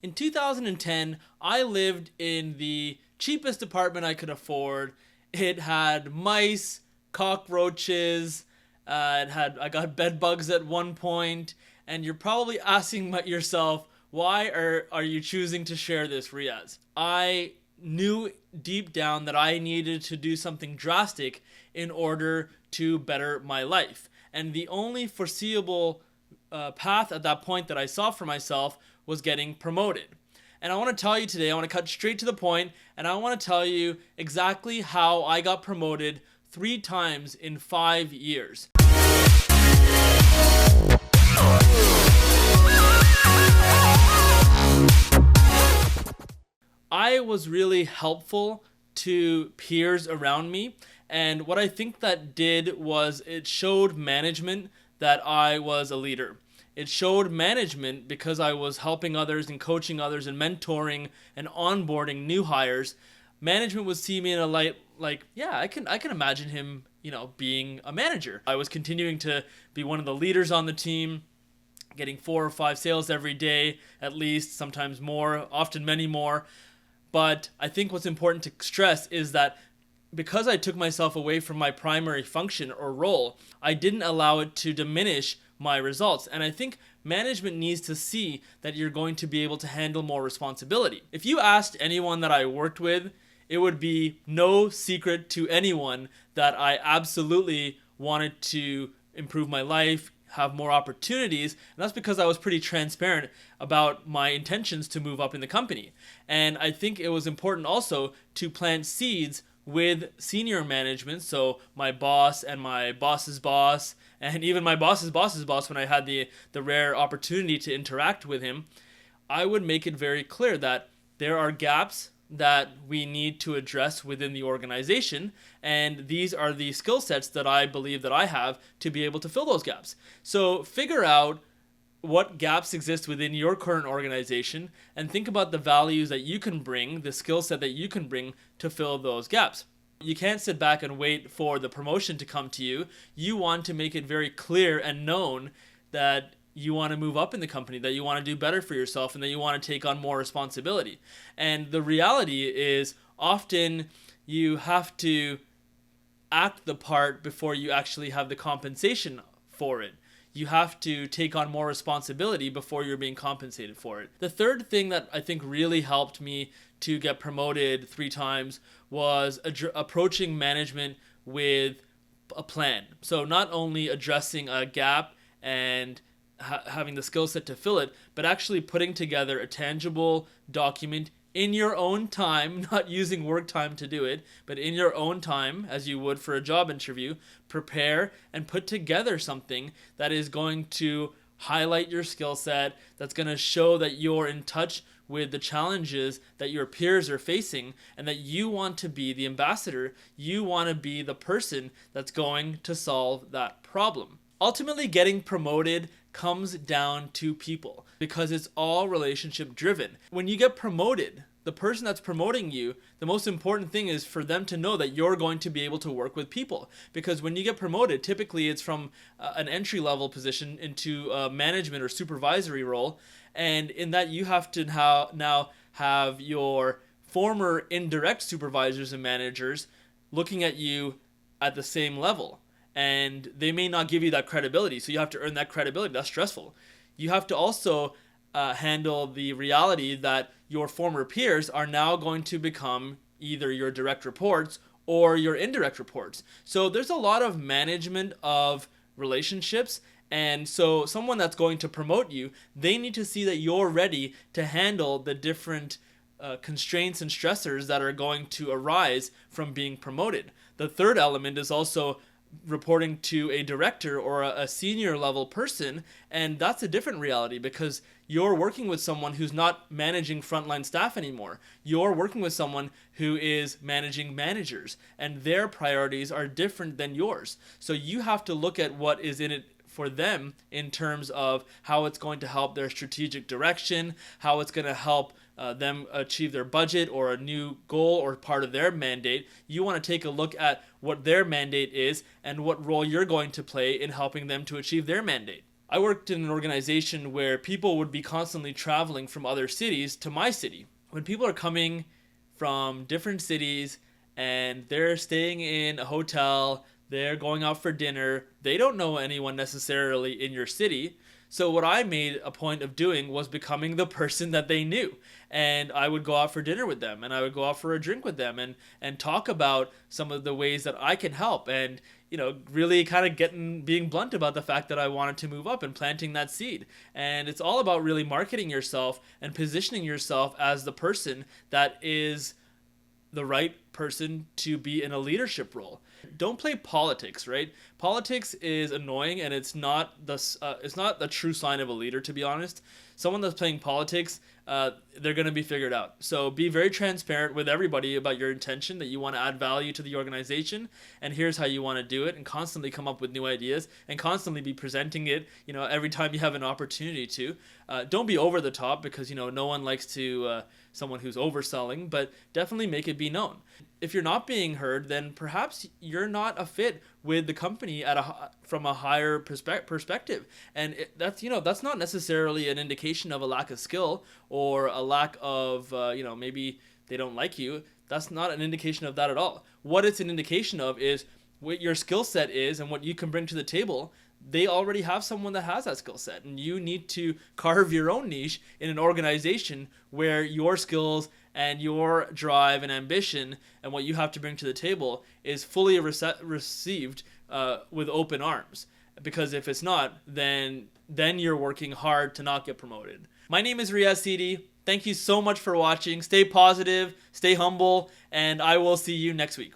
In 2010, I lived in the cheapest apartment I could afford. It had mice, cockroaches, I got bed bugs at one point, and you're probably asking yourself, why are you choosing to share this, Riaz? I knew deep down that I needed to do something drastic in order to better my life. And the only foreseeable path at that point that I saw for myself was getting promoted. And I want to tell you today, I want to cut straight to the point, and I want to tell you exactly how I got promoted 3 times in 5 years. I was really helpful to peers around me, and what I think that did was it showed management that I was a leader. It showed management because I was helping others and coaching others and mentoring and onboarding new hires. Management would see me in a light like, yeah, I can imagine him, being a manager. I was continuing to be one of the leaders on the team, getting 4 or 5 sales every day, at least, sometimes more, often many more. But I think what's important to stress is that because I took myself away from my primary function or role, I didn't allow it to diminish my results. And I think management needs to see that you're going to be able to handle more responsibility. If you asked anyone that I worked with, it would be no secret to anyone that I absolutely wanted to improve my life, have more opportunities, and that's because I was pretty transparent about my intentions to move up in the company. And I think it was important also to plant seeds with senior management, so my boss and my boss's boss, and even my boss's boss's boss when I had the rare opportunity to interact with him. I would make it very clear that there are gaps that we need to address within the organization, and these are the skill sets that I believe that I have to be able to fill those gaps. So figure out what gaps exist within your current organization and think about the values that you can bring, the skill set that you can bring to fill those gaps. You can't sit back and wait for the promotion to come to you. You want to make it very clear and known that you want to move up in the company, that you want to do better for yourself, and that you want to take on more responsibility. And the reality is often you have to act the part before you actually have the compensation for it. You have to take on more responsibility before you're being compensated for it. The third thing that I think really helped me to get promoted 3 times was approaching management with a plan. So not only addressing a gap and having the skill set to fill it, but actually putting together a tangible document in your own time, not using work time to do it, but in your own time, as you would for a job interview, prepare and put together something that is going to highlight your skill set, that's going to show that you're in touch with the challenges that your peers are facing, and that you want to be the ambassador, you want to be the person that's going to solve that problem. Ultimately, getting promoted comes down to people because it's all relationship driven. When you get promoted, the person that's promoting you, the most important thing is for them to know that you're going to be able to work with people. Because when you get promoted, typically it's from an entry level position into a management or supervisory role. And in that, you have to now have your former indirect supervisors and managers looking at you at the same level. And they may not give you that credibility, so you have to earn that credibility. That's stressful. You have to also handle the reality that your former peers are now going to become either your direct reports or your indirect reports. So there's a lot of management of relationships, and so someone that's going to promote you, they need to see that you're ready to handle the different constraints and stressors that are going to arise from being promoted. The third element is also reporting to a director or a senior level person, and that's a different reality because you're working with someone who's not managing frontline staff anymore. You're working with someone who is managing managers, and their priorities are different than yours. So you have to look at what is in it for them in terms of how it's going to help their strategic direction, how it's going to help them achieve their budget or a new goal or part of their mandate. You want to take a look at what their mandate is and what role you're going to play in helping them to achieve their mandate. I worked in an organization where people would be constantly traveling from other cities to my city. When people are coming from different cities and they're staying in a hotel, they're going out for dinner, they don't know anyone necessarily in your city. So what I made a point of doing was becoming the person that they knew. And I would go out for dinner with them and I would go out for a drink with them and talk about some of the ways that I can help and really kind of being blunt about the fact that I wanted to move up and planting that seed. And it's all about really marketing yourself and positioning yourself as the person that is the right person to be in a leadership role. Don't play politics, right? Politics is annoying, and it's not the true sign of a leader, to be honest. Someone that's playing politics, they're going to be figured out. So be very transparent with everybody about your intention that you want to add value to the organization, and here's how you want to do it, and constantly come up with new ideas, and constantly be presenting it. Every time you have an opportunity to. Don't be over the top because no one likes to someone who's overselling, but definitely make it be known. If you're not being heard, then perhaps you're not a fit with the company from a higher perspective, and that's not necessarily an indication of a lack of skill or a lack of maybe they don't like you. That's not an indication of that at all. What it's an indication of is what your skill set is and what you can bring to the table. They already have someone that has that skill set, and you need to carve your own niche in an organization where your skills and your drive and ambition and what you have to bring to the table is fully received with open arms. Because if it's not, then you're working hard to not get promoted. My name is Riaz Sidi. Thank you so much for watching. Stay positive, stay humble, and I will see you next week.